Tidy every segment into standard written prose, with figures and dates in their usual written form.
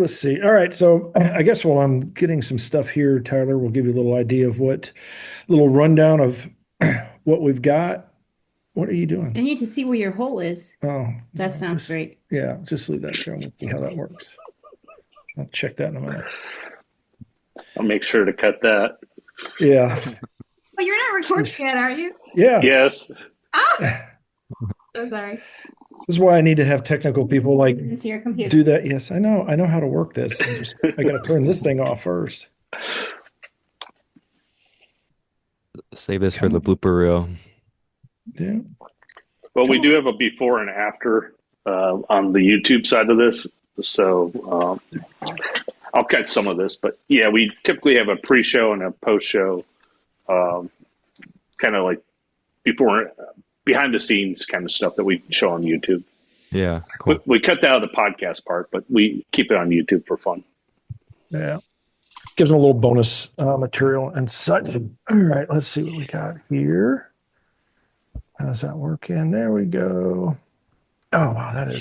let's see. All right. So I guess while I'm getting some stuff here, Tyler, we'll give you a little idea of little rundown of what we've got. What are you doing? I need to see where your hole is. Oh, That sounds great. Yeah, just leave that there and we'll see how that works. I'll check that in a minute. I'll make sure to cut that. Yeah. But you're not recording yet, are you? Yeah. Yes. Ah! So sorry. This is why I need to have technical people like Into your computer. do that. Yes, I know. I know how to work this. I got to turn this thing off first. Save this for the blooper reel. Yeah. Well, we do have a before and after on the YouTube side of this. So I'll cut some of this. But yeah, we typically have a pre-show and a post-show, kind of like behind the scenes kind of stuff that we show on YouTube. Yeah, cool. We cut that out of the podcast part, but we keep it on YouTube for fun. Yeah. Gives them a little bonus material and such. All right, let's see what we got here. How's that working? There we go. Oh, wow,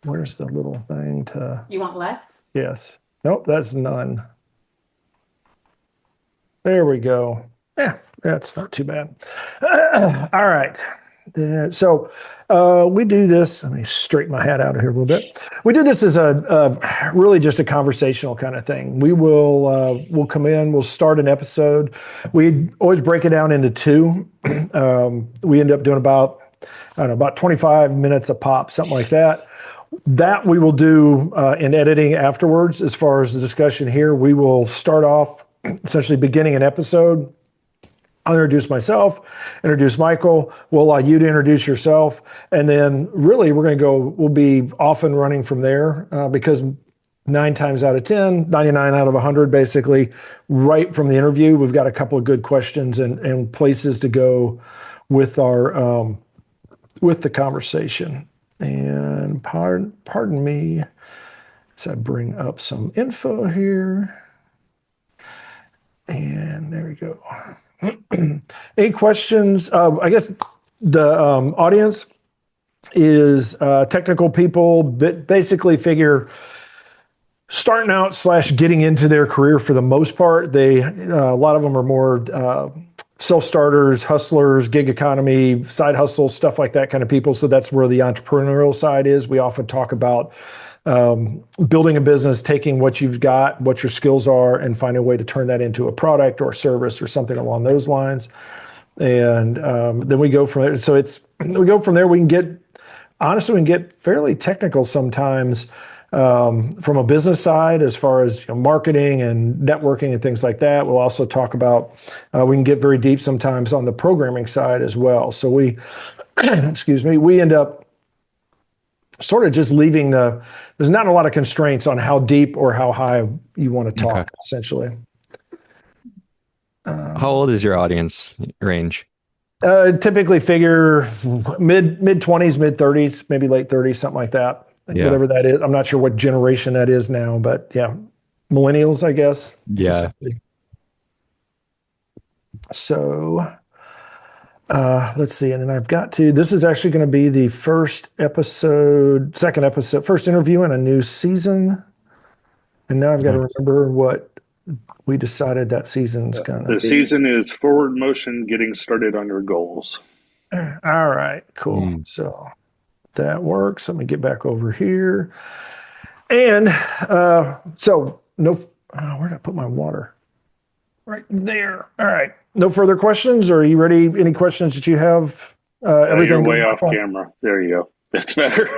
where's the little thing to... You want less? Yes. Nope, that's none. There we go. Yeah, that's not too bad. All right. So we do this. Let me straighten my hat out here a little bit. We do this as really just a conversational kind of thing. We'll come in, we'll start an episode. We always break it down into two. We end up doing about 25 minutes a pop, something like that. That we will do in editing afterwards. As far as the discussion here, we will start off essentially beginning an episode. I'll introduce myself, introduce Michael. We'll allow you to introduce yourself. And then really we'll be off and running from there because 9 times out of 10, 99 out of 100, basically, right from the interview, we've got a couple of good questions and places to go with with the conversation. And pardon me as I bring up some info here. And there we go. Any questions? I guess the audience is technical people, but basically figure starting out / getting into their career for the most part. A lot of them are more self-starters, hustlers, gig economy, side hustle, stuff like that kind of people. So that's where the entrepreneurial side is. We often talk about building a business, taking what you've got, what your skills are, and find a way to turn that into a product or service or something along those lines. And then we go from there. So we go from there. We can get fairly technical sometimes from a business side as far as marketing and networking and things like that. We'll also talk about, we can get very deep sometimes on the programming side as well. So we end up sort of just leaving there's not a lot of constraints on how deep or how high you want to talk, essentially. How old is your audience range? Typically figure mid 20s, mid 30s, maybe late 30s, something like that. Yeah. Whatever that is. I'm not sure what generation that is now, but yeah, millennials, I guess. Yeah. So let's see. And then this is actually going to be the first interview in a new season. And now I've got to remember what we decided that season's going to be. The season is forward motion, getting started on your goals. All right, cool. So that works. Let me get back over here. And where did I put my water? Right there. All right. No further questions? Or are you ready? Any questions that you have? Everything you're way off camera. There you go. That's better.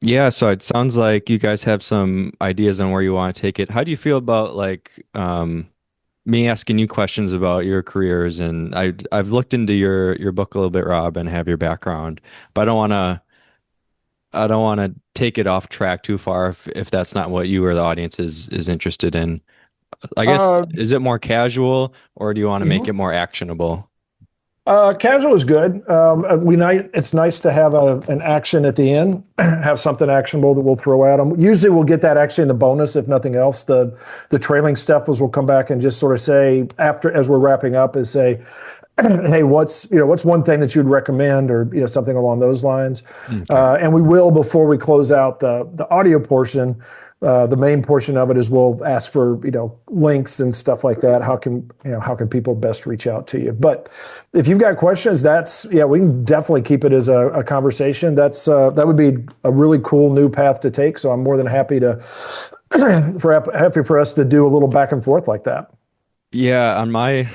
Yeah, so it sounds like you guys have some ideas on where you want to take it. How do you feel about me asking you questions about your careers? And I've looked into your book a little bit, Rob, and have your background, but I don't want to take it off track too far if that's not what you or the audience is interested in. I guess, is it more casual or do you want to make it more actionable? Casual is good. It's nice to have an action at the end, have something actionable that we'll throw at them. Usually we'll get that actually in the bonus, if nothing else. The trailing stuff we'll come back and just sort of say, as we're wrapping up, hey, what's one thing that you'd recommend, or something along those lines. Okay. And we will, before we close out the audio portion, the main portion of it is we'll ask for links and stuff like that. How can people best reach out to you? But if you've got questions, we can definitely keep it as a conversation. That would be a really cool new path to take. So I'm more than happy for us to do a little back and forth like that. Yeah, on my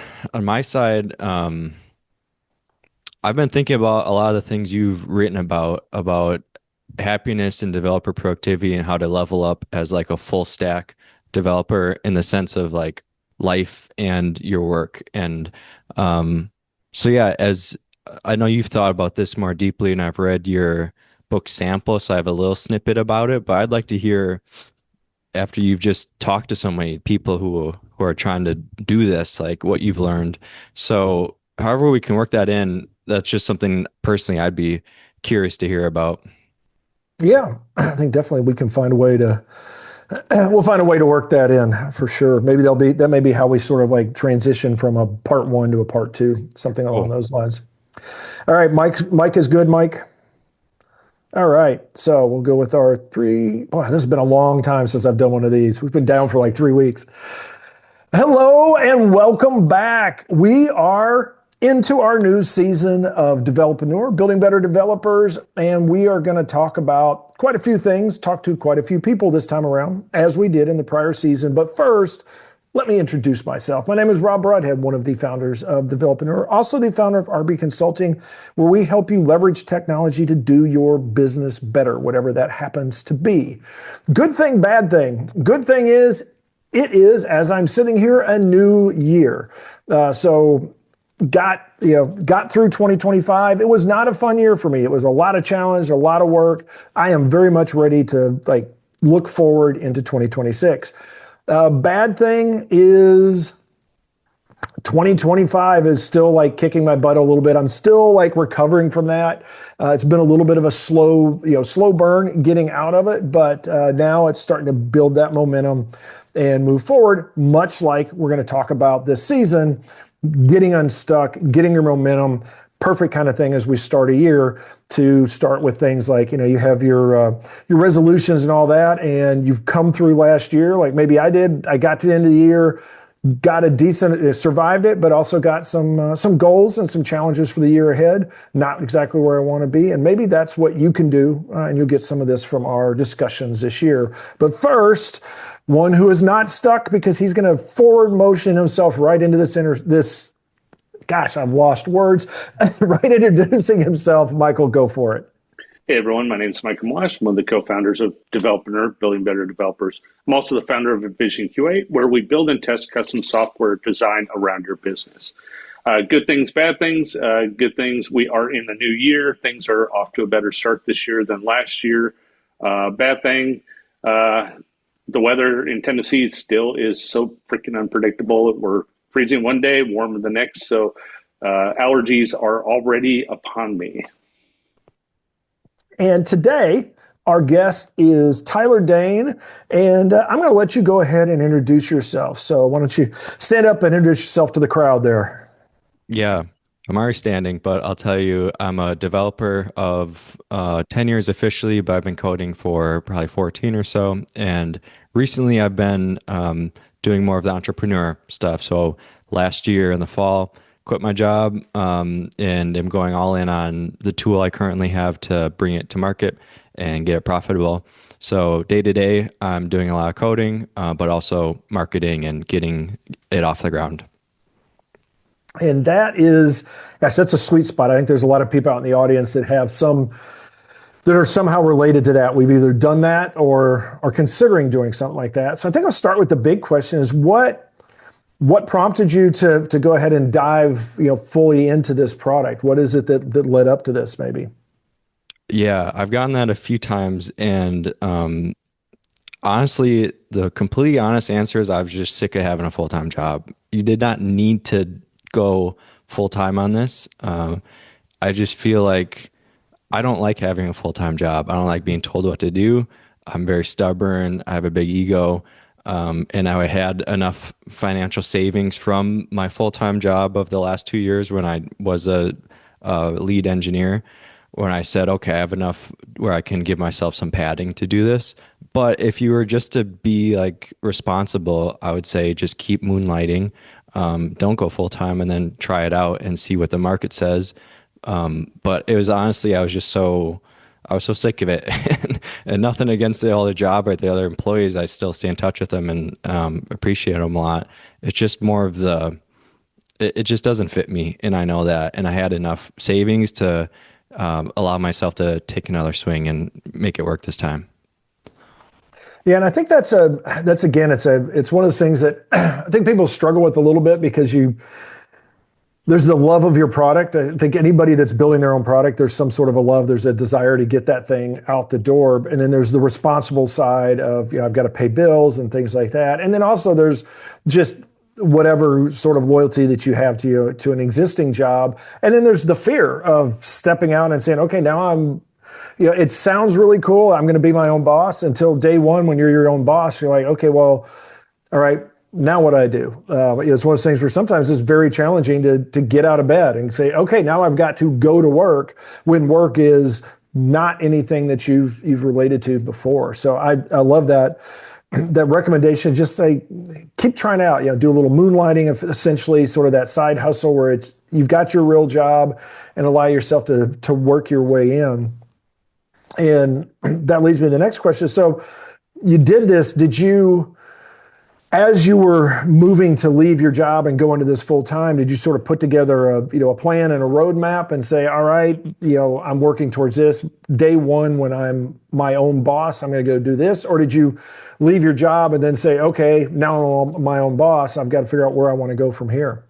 side, I've been thinking about a lot of the things you've written about happiness and developer productivity and how to level up as like a full stack developer in the sense of like life and your work. And so yeah, as I know you've thought about this more deeply and I've read your book sample, so I have a little snippet about it, but I'd like to hear after you've just talked to so many people who are trying to do this, like what you've learned. So however we can work that in, that's just something personally I'd be curious to hear about. Yeah, I think definitely we can find a way to we'll find a way to work that in for sure. Maybe that may be how we sort of like transition from a part one to a part two, something along those lines. All right, Mike is good, Mike. All right, so we'll go with our three. Boy, this has been a long time since I've done one of these. We've been down for like 3 weeks. Hello and welcome back. We are into our new season of Developreneur, Building Better Developers, and we are going to talk about quite a few things, talk to quite a few people this time around, as we did in the prior season. But first, let me introduce myself. My name is Rob Broadhead, one of the founders of Developreneur, also the founder of RB Consulting, where we help you leverage technology to do your business better, whatever that happens to be. Good thing, bad thing. Good thing is, it is, as I'm sitting here, a new year. So got through 2025. It was not a fun year for me. It was a lot of challenge, a lot of work. I am very much ready to look forward into 2026. Bad thing is 2025 is still like kicking my butt a little bit. I'm still like recovering from that. It's been a little bit of a slow burn getting out of it, but now it's starting to build that momentum and move forward, much like we're going to talk about this season. Getting unstuck, getting your momentum, perfect kind of thing as we start a year to start with things like, you have your resolutions and all that, and you've come through last year, like maybe I did. I got to the end of the year, got a decent, survived it, but also got some goals and some challenges for the year ahead. Not exactly where I want to be, and maybe that's what you can do, and you'll get some of this from our discussions this year. But first, one who is not stuck because he's going to forward motion himself right into this. Gosh, I've lost words. Right, introducing himself, Michael. Go for it. Hey everyone, my name is Michael Mlash. I'm one of the co-founders of Developreneur, Building Better Developers. I'm also the founder of Envision QA, where we build and test custom software designed around your business. Good things, bad things. Good things, we are in the new year. Things are off to a better start this year than last year. Bad thing, the weather in Tennessee still is so freaking unpredictable. We're freezing one day, warm the next. So allergies are already upon me. And today, our guest is Tyler Dane, and I'm going to let you go ahead and introduce yourself. So why don't you stand up and introduce yourself to the crowd there? Yeah, I'm already standing, but I'll tell you, I'm a developer of 10 years officially, but I've been coding for probably 14 or so. And recently I've been doing more of the entrepreneur stuff. So last year in the fall, quit my job and am going all in on the tool I currently have to bring it to market and get it profitable. So day to day, I'm doing a lot of coding, but also marketing and getting it off the ground. And that's a sweet spot. I think there's a lot of people out in the audience that are somehow related to that. We've either done that or are considering doing something like that. So I think I'll start with the big question is what prompted you to go ahead and dive, fully into this product? What is it that led up to this maybe? Yeah, I've gotten that a few times. And honestly, the completely honest answer is I was just sick of having a full-time job. You did not need to go full-time on this. I just feel like I don't like having a full-time job. I don't like being told what to do. I'm very stubborn. I have a big ego. And I had enough financial savings from my full-time job of the last 2 years when I was a lead engineer, when I said, okay, I have enough where I can give myself some padding to do this. But if you were just to be like responsible, I would say just keep moonlighting. Don't go full time and then try it out and see what the market says. But it was honestly, I was so sick of it, and nothing against the other job or the other employees. I still stay in touch with them and appreciate them a lot. It's just more of it just doesn't fit me, and I know that. And I had enough savings to allow myself to take another swing and make it work this time. Yeah, and I think that's again, it's one of those things that I think people struggle with a little bit because there's the love of your product. I think anybody that's building their own product, there's some sort of a love, there's a desire to get that thing out the door. And then there's the responsible side of, I've got to pay bills and things like that. And then also there's just whatever sort of loyalty that you have to an existing job. And then there's the fear of stepping out and saying, okay, now it sounds really cool. I'm going to be my own boss. Until day one, when you're your own boss, you're like, okay, well, all right, now what do I do? It's one of those things where sometimes it's very challenging to get out of bed and say, okay, now I've got to go to work when work is not anything that you've related to before. So I love that recommendation. Just say, keep trying out, do a little moonlighting of essentially sort of that side hustle where you've got your real job and allow yourself to work your way in. And that leads me to the next question. So you did this, as you were moving to leave your job and go into this full time, did you sort of put together a plan and a roadmap and say, all right, I'm working towards this day one when I'm my own boss, I'm going to go do this? Or did you leave your job and then say, okay, now I'm my own boss, I've got to figure out where I want to go from here?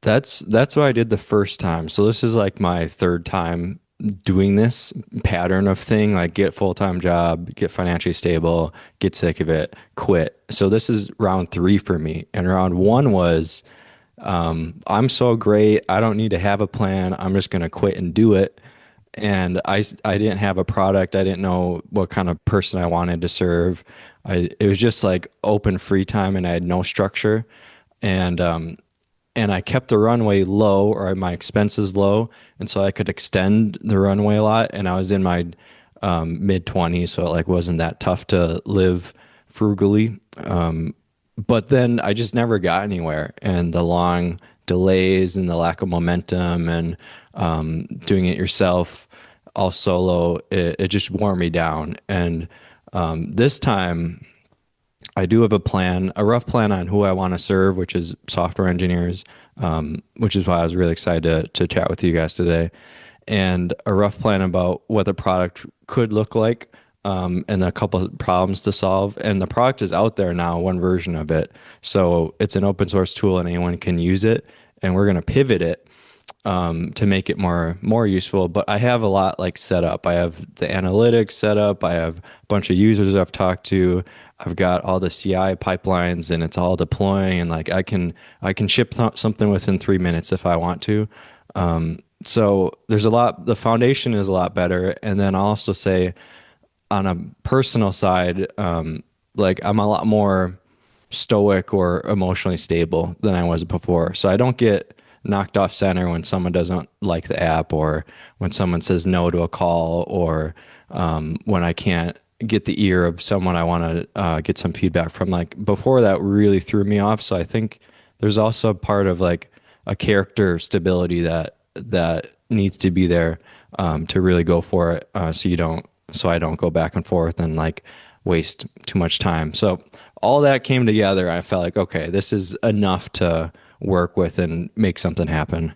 That's what I did the first time. So this is like my third time doing this pattern of thing, like get full-time job, get financially stable, get sick of it, quit. So this is round 3 for me. And round 1 was, I'm so great, I don't need to have a plan, I'm just going to quit and do it. And I didn't have a product, I didn't know what kind of person I wanted to serve. It was just like open free time, and I had no structure. And I kept the runway low, or my expenses low, and so I could extend the runway a lot. And I was in my mid-20s, so it like wasn't that tough to live frugally. But then I just never got anywhere, and the long delays and the lack of momentum and doing it yourself, all solo, it just wore me down. And this time, I do have a rough plan on who I want to serve, which is software engineers, which is why I was really excited to chat with you guys today, and a rough plan about what the product could look like, and a couple of problems to solve. And the product is out there now, one version of it. So it's an open source tool and anyone can use it, and we're going to pivot it to make it more useful. But I have a lot like set up. I have the analytics set up. I have a bunch of users I've talked to. I've got all the CI pipelines, and it's all deploying, and like I can ship something within 3 minutes if I want to. So there's the foundation is a lot better. And then I'll also say on a personal side, like I'm a lot more stoic or emotionally stable than I was before. So I don't get knocked off center when someone doesn't like the app, or when someone says no to a call, or when I can't get the ear of someone I want to get some feedback from. Like before, that really threw me off. So I think there's also a part of like a character stability that needs to be there to really go for it, so I don't go back and forth and like waste too much time. So all that came together. I felt like, okay, this is enough to work with and make something happen.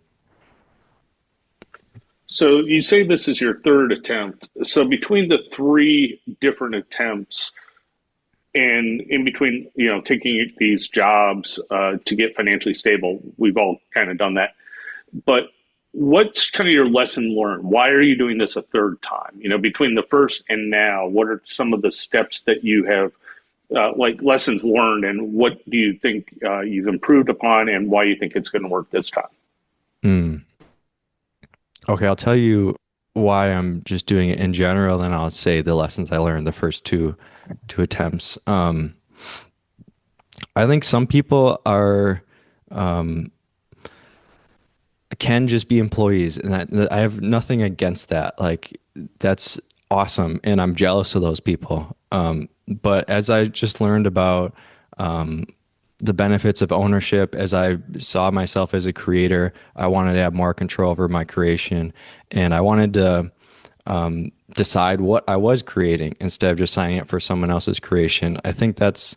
So you say this is your third attempt. So between the 3 different attempts, and in between, taking these jobs to get financially stable, we've all kind of done that. But what's kind of your lesson learned? Why are you doing this a third time? Between the first and now, what are some of the steps that you have, like lessons learned, and what do you think you've improved upon, and why you think it's going to work this time? Okay, I'll tell you why I'm just doing it in general, and I'll say the lessons I learned the first two attempts. I think some people are um, can just be employees, and that I have nothing against that. Like that's awesome, and I'm jealous of those people. But as I just learned about um, the benefits of ownership, as I saw myself as a creator, I wanted to have more control over my creation, and I wanted to decide what I was creating instead of just signing up for someone else's creation. I think that's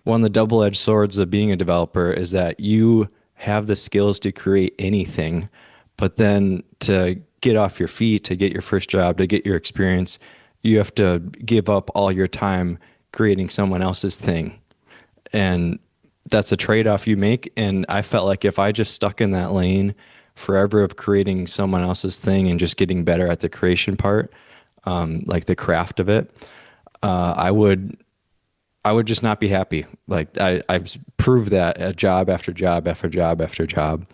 one of the double-edged swords of being a developer is that you have the skills to create anything, but then to get off your feet, to get your first job, to get your experience, you have to give up all your time creating someone else's thing. And that's a trade-off you make. And I felt like if I just stuck in that lane forever of creating someone else's thing and just getting better at the creation part, like the craft of it, I would just not be happy. Like I've proved that at job after job after job after job.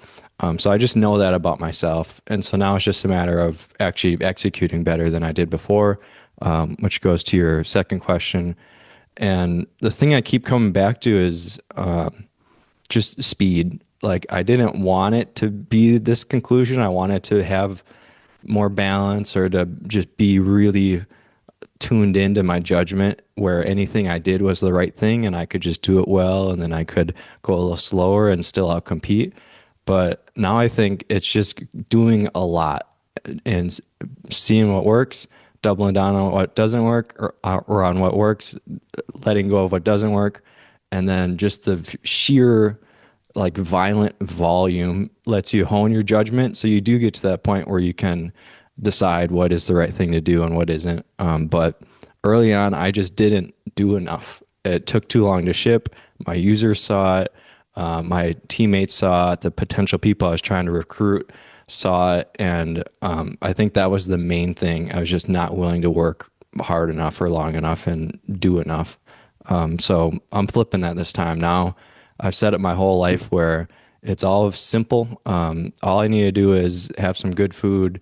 So I just know that about myself. And so now it's just a matter of actually executing better than I did before, which goes to your second question. And the thing I keep coming back to is just speed. Like I didn't want it to be this conclusion. I wanted to have more balance or to just be really tuned into my judgment where anything I did was the right thing and I could just do it well and then I could go a little slower and still outcompete. But now I think it's just doing a lot and seeing what works, doubling down on what doesn't work or on what works, letting go of what doesn't work. And then just the sheer like violent volume lets you hone your judgment. So you do get to that point where you can decide what is the right thing to do and what isn't. But early on, I just didn't do enough. It took too long to ship. My users saw it. My teammates saw it. The potential people I was trying to recruit saw it. And I think that was the main thing. I was just not willing to work hard enough or long enough and do enough. So I'm flipping that this time. Now I've set up my whole life where it's all simple. All I need to do is have some good food,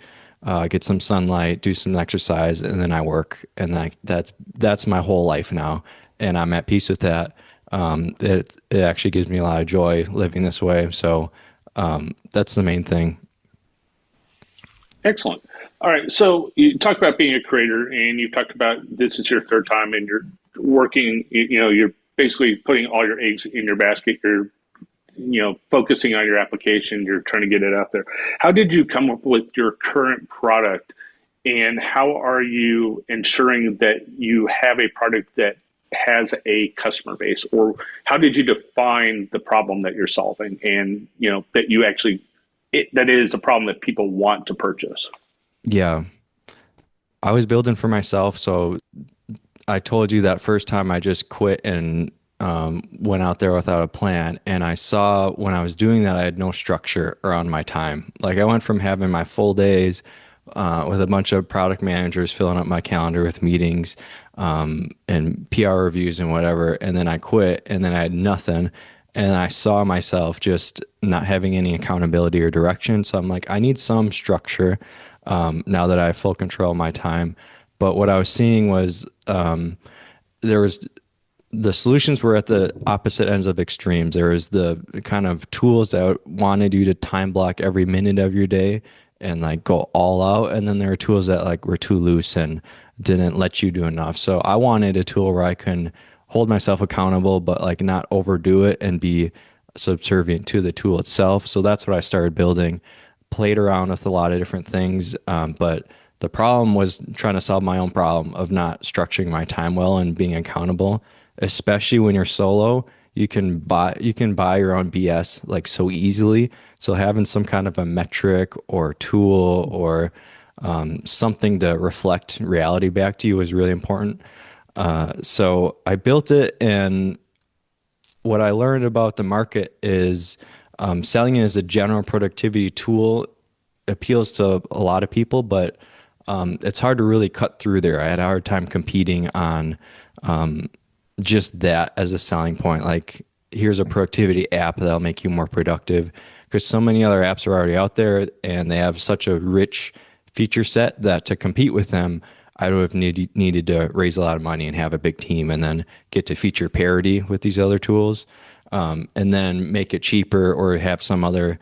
get some sunlight, do some exercise, and then I work. And that's my whole life now. And I'm at peace with that. It actually gives me a lot of joy living this way. So that's the main thing. Excellent. All right. So you talked about being a creator, and you talked about this is your third time, and you're working. You're basically putting all your eggs in your basket. You're focusing on your application. You're trying to get it out there. How did you come up with your current product, and how are you ensuring that you have a product that has a customer base, or how did you define the problem that you're solving, and that you actually that is a problem that people want to purchase? Yeah. I was building for myself. So I told you that first time I just quit and went out there without a plan. And I saw when I was doing that, I had no structure around my time. Like I went from having my full days with a bunch of product managers filling up my calendar with meetings and PR reviews and whatever. And then I quit and then I had nothing. And I saw myself just not having any accountability or direction. So I'm like, I need some structure now that I have full control of my time. But what I was seeing was the solutions were at the opposite ends of extremes. There was the kind of tools that wanted you to time block every minute of your day and like go all out. And then there were tools that like were too loose and didn't let you do enough. So I wanted a tool where I can hold myself accountable, but like not overdo it and be subservient to the tool itself. So that's what I started building, played around with a lot of different things. But the problem was trying to solve my own problem of not structuring my time well and being accountable, especially when you're solo. You can buy your own BS like so easily. So having some kind of a metric or tool or something to reflect reality back to you is really important. So I built it, and what I learned about the market is selling it as a general productivity tool appeals to a lot of people, but it's hard to really cut through there. I had a hard time competing on just that as a selling point. Like, here's a productivity app that'll make you more productive, because so many other apps are already out there and they have such a rich feature set that to compete with them, I would have needed to raise a lot of money and have a big team and then get to feature parity with these other tools. and then make it cheaper or have some other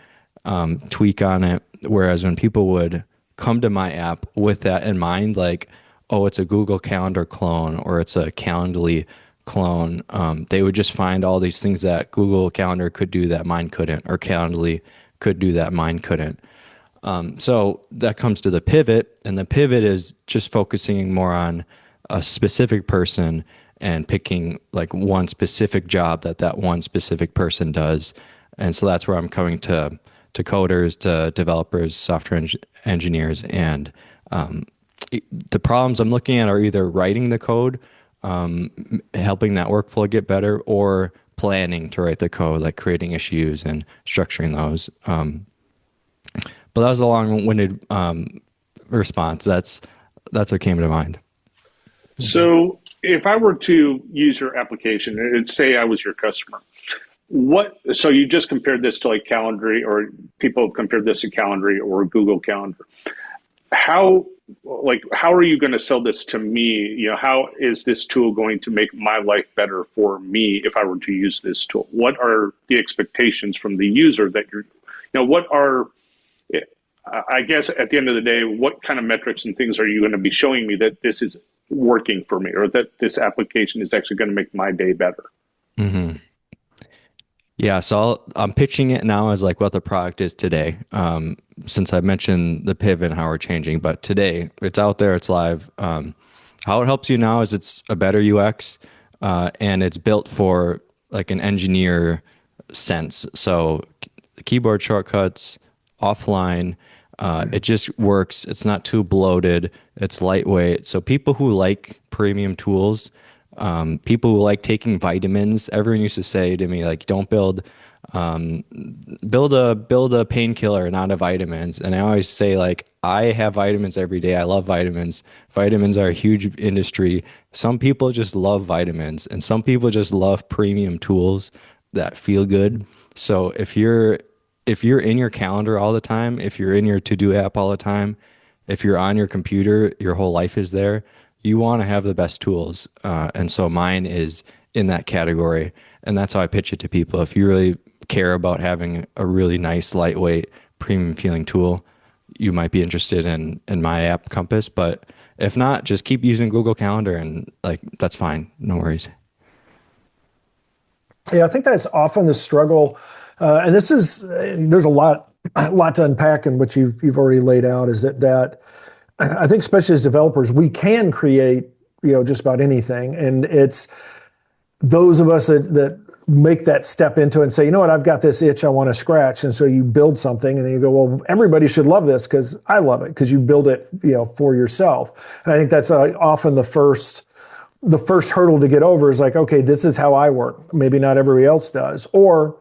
tweak on it. Whereas when people would come to my app with that in mind, like, oh, it's a Google Calendar clone or it's a Calendly clone, they would just find all these things that Google Calendar could do that mine couldn't, or Calendly could do that mine couldn't. So that comes to the pivot, and the pivot is just focusing more on a specific person and picking like one specific job that one specific person does. And so that's where I'm coming to coders, to developers, software engineers, and the problems I'm looking at are either writing the code, helping that workflow get better, or planning to write the code, like creating issues and structuring those. But that was a long-winded response. That's what came to mind. So if I were to use your application and say I was your customer, so you just compared this to like Calendly, or people have compared this to Calendly or Google Calendar. How are you going to sell this to me? How is this tool going to make my life better for me if I were to use this tool? What are the expectations from the user that I guess at the end of the day, what kind of metrics and things are you going to be showing me that this is working for me, or that this application is actually going to make my day better? Mm-hmm. Yeah, so I'm pitching it now as like what the product is today. Since I mentioned the pivot and how we're changing, but today it's out there, it's live. How it helps you now is it's a better UX, and it's built for like an engineer sense. So keyboard shortcuts, offline, it just works. It's not too bloated. It's lightweight. So people who like premium tools, people who like taking vitamins, everyone used to say to me, like, don't build a painkiller, not a vitamins. And I always say, like, I have vitamins every day. I love vitamins. Vitamins are a huge industry. Some people just love vitamins, and some people just love premium tools that feel good. So if you're in your calendar all the time, if you're in your to-do app all the time, if you're on your computer, your whole life is there, you want to have the best tools. And so mine is in that category. And that's how I pitch it to people. If you really care about having a really nice, lightweight, premium feeling tool, you might be interested in my app Compass. But if not, just keep using Google Calendar, and like, that's fine. No worries. Yeah, I think that's often the struggle. And there's a lot to unpack in what you've already laid out, is that I think especially as developers, we can create, just about anything. And it's those of us that make that step into it and say, you know what, I've got this itch I want to scratch. And so you build something and then you go, well, everybody should love this because I love it, because you build it, for yourself. And I think that's often the first hurdle to get over, is like, okay, this is how I work. Maybe not everybody else does. Or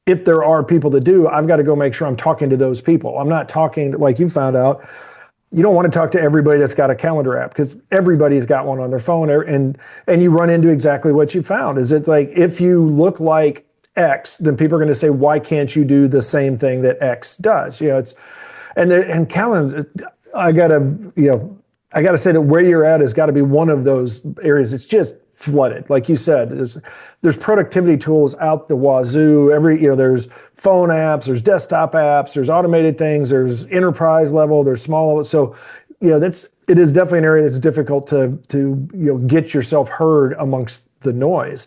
if there are people that do, I've got to go make sure I'm talking to those people. I'm not talking, like you found out, you don't want to talk to everybody that's got a calendar app, because everybody's got one on their phone, and you run into exactly what you found. Is it like, if you look like X, then people are going to say, why can't you do the same thing that X does? And calendar, I gotta say that where you're at has got to be one of those areas. It's just flooded. Like you said, there's productivity tools out the wazoo. There's phone apps, there's desktop apps, there's automated things, there's enterprise level, there's small level. So, it is definitely an area that's difficult to get yourself heard amongst the noise.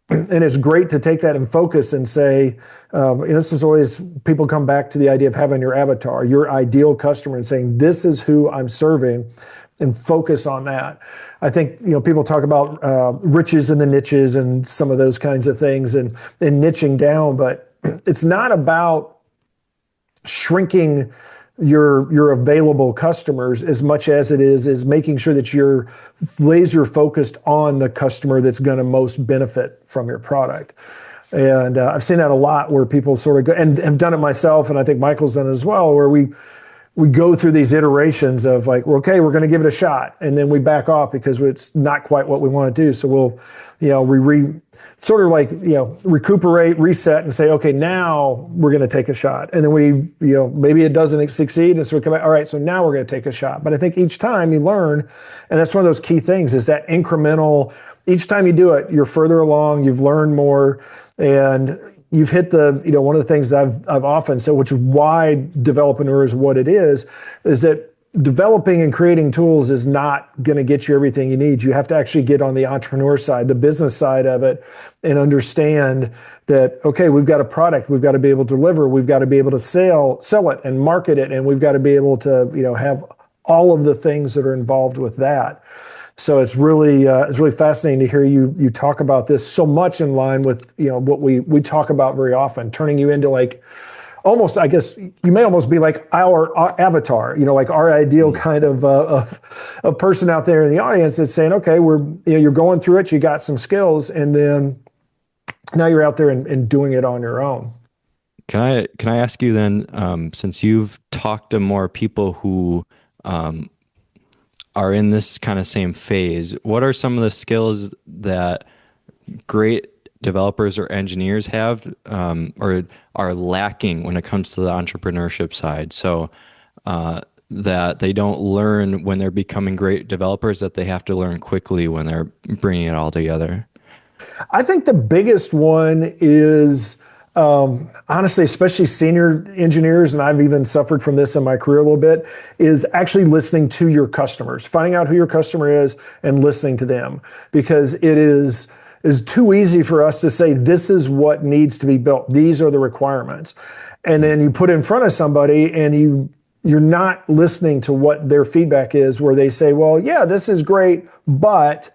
And it's great to take that and focus and say, this is always, people come back to the idea of having your avatar, your ideal customer, and saying, this is who I'm serving, and focus on that. I think, people talk about riches in the niches and some of those kinds of things and niching down, but it's not about shrinking your available customers as much as it is making sure that you're laser focused on the customer that's going to most benefit from your product. And I've seen that a lot, where people sort of go, and have done it myself, and I think Michael's done it as well, where we go through these iterations of like, well, okay, we're going to give it a shot, and then we back off because it's not quite what we want to do. So we'll, recuperate, reset, and say, okay, now we're going to take a shot. And then we, maybe it doesn't succeed, and so we come back, all right, so now we're going to take a shot. But I think each time you learn, and that's one of those key things, is that incremental each time you do it, you're further along, you've learned more, and you've hit one of the things that I've often said, which is why Developreneur is what it is that developing and creating tools is not going to get you everything you need. You have to actually get on the entrepreneur side, the business side of it, and understand that, okay, we've got a product, we've got to be able to deliver, we've got to be able to sell it and market it, and we've got to be able to, have all of the things that are involved with that. So it's really fascinating to hear you talk about this so much in line with what we talk about very often, turning you into like almost, I guess you may almost be like our avatar, like our ideal kind of person out there in the audience that's saying, okay, you're going through it, you got some skills, and then now you're out there and doing it on your own. Can I ask you then, since you've talked to more people who are in this kind of same phase, what are some of the skills that great developers or engineers have or are lacking when it comes to the entrepreneurship side? So that they don't learn when they're becoming great developers, that they have to learn quickly when they're bringing it all together. I think the biggest one is, honestly, especially senior engineers, and I've even suffered from this in my career a little bit, is actually listening to your customers, finding out who your customer is and listening to them, because it is too easy for us to say, this is what needs to be built. These are the requirements. And then you put it in front of somebody and you're not listening to what their feedback is, where they say, well, yeah, this is great, but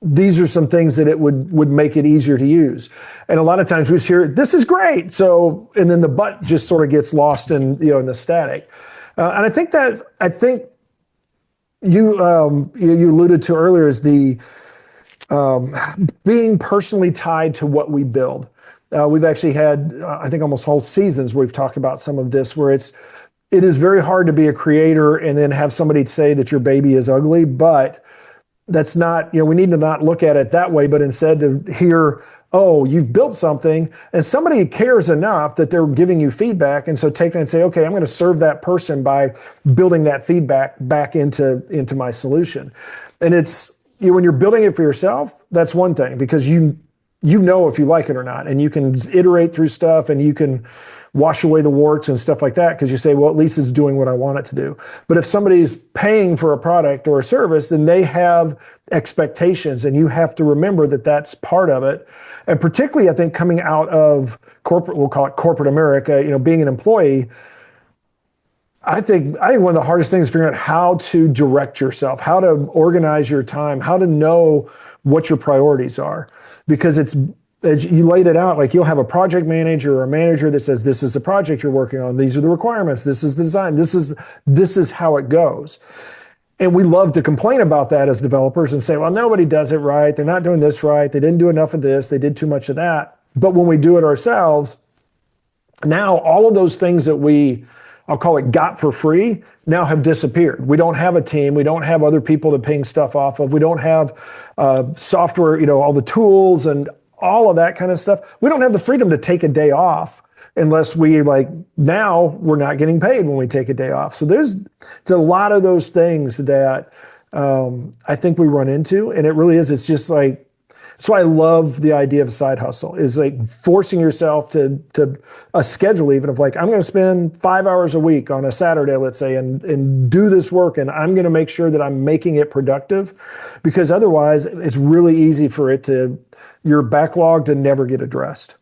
these are some things that it would make it easier to use. And a lot of times we just hear, this is great. So, and then the but just sort of gets lost in the static. And I think you alluded to earlier is the being personally tied to what we build. We've actually had, I think, almost whole seasons where we've talked about some of this, where it is very hard to be a creator and then have somebody say that your baby is ugly, but that's not, we need to not look at it that way, but instead to hear, oh, you've built something and somebody cares enough that they're giving you feedback. And so take that and say, okay, I'm going to serve that person by building that feedback back into my solution. And it's, when you're building it for yourself, that's one thing, because you know if you like it or not, and you can iterate through stuff and you can wash away the warts and stuff like that, because you say, well, at least it's doing what I want it to do. But if somebody's paying for a product or a service, then they have expectations, and you have to remember that that's part of it. And particularly, I think, coming out of corporate, we'll call it corporate America, being an employee, I think one of the hardest things is figuring out how to direct yourself, how to organize your time, how to know what your priorities are. Because it's, as you laid it out, like you'll have a project manager or a manager that says, this is the project you're working on, these are the requirements, this is the design, this is how it goes. And we love to complain about that as developers and say, well, nobody does it right, they're not doing this right, they didn't do enough of this, they did too much of that. But when we do it ourselves, now all of those things that I'll call it got for free, now have disappeared. We don't have a team. We don't have other people to ping stuff off of. We don't have software, all the tools and all of that kind of stuff. We don't have the freedom to take a day off unless now we're not getting paid when we take a day off. So it's a lot of those things that I think we run into, and it really is. It's just like, that's why I love the idea of a side hustle, is like forcing yourself to a schedule, even of like, I'm going to spend 5 hours a week on a Saturday, let's say, and do this work. And I'm going to make sure that I'm making it productive, because otherwise it's really easy for your backlog to never get addressed.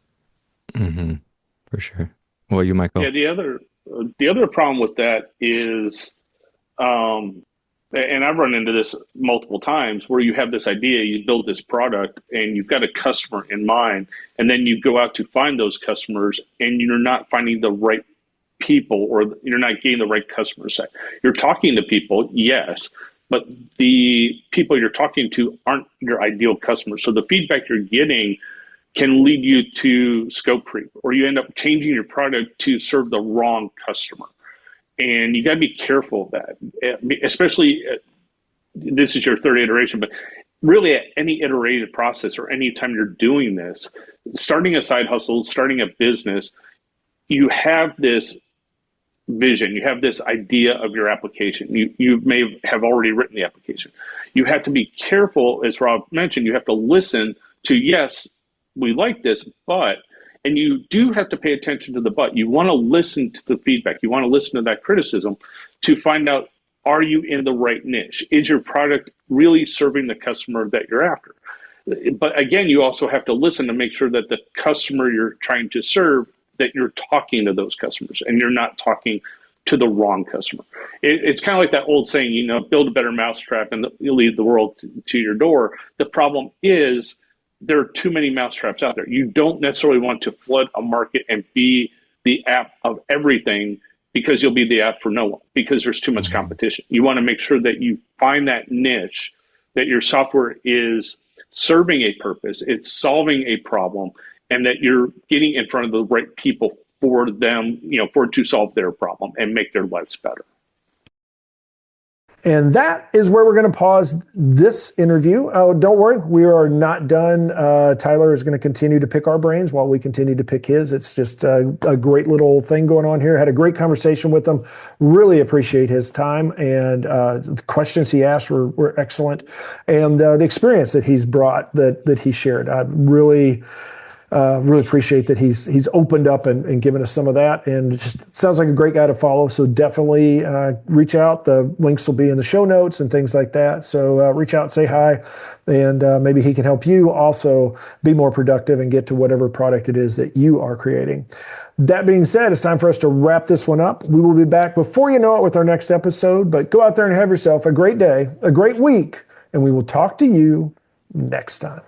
Mm-hmm. For sure. Well, you, Michael? Yeah, the other problem with that is, and I've run into this multiple times, where you have this idea, you build this product, and you've got a customer in mind, and then you go out to find those customers, and you're not finding the right people, or you're not getting the right customer set. You're talking to people, yes, but the people you're talking to aren't your ideal customers. So the feedback you're getting can lead you to scope creep, or you end up changing your product to serve the wrong customer. And you got to be careful of that, especially this is your third iteration, but really at any iterated process or any time you're doing this, starting a side hustle, starting a business, you have this vision, you have this idea of your application. You may have already written the application. You have to be careful, as Rob mentioned, you have to listen to, yes, we like this, but, and you do have to pay attention to the but. You want to listen to the feedback. You want to listen to that criticism to find out, are you in the right niche? Is your product really serving the customer that you're after? But again, you also have to listen to make sure that the customer you're trying to serve, that you're talking to those customers and you're not talking to the wrong customer. It's kind of like that old saying, you know, build a better mousetrap and you'll lead the world to your door. The problem is there are too many mousetraps out there. You don't necessarily want to flood a market and be the app of everything, because you'll be the app for no one, because there's too much competition. You want to make sure that you find that niche, that your software is serving a purpose, it's solving a problem, and that you're getting in front of the right people for them, you know, for it to solve their problem and make their lives better. And that is where we're going to pause this interview. Oh, don't worry, we are not done. Tyler is going to continue to pick our brains while we continue to pick his. It's just a great little thing going on here. Had a great conversation with him. Really appreciate his time, and the questions he asked were excellent, and the experience that he's brought that he shared. I really appreciate that he's opened up and given us some of that, and it just sounds like a great guy to follow. So definitely reach out. The links will be in the show notes and things like that. So reach out, say hi, and maybe he can help you also be more productive and get to whatever product it is that you are creating. That being said, it's time for us to wrap this one up. We will be back before you know it with our next episode, but go out there and have yourself a great day, a great week, and we will talk to you next time.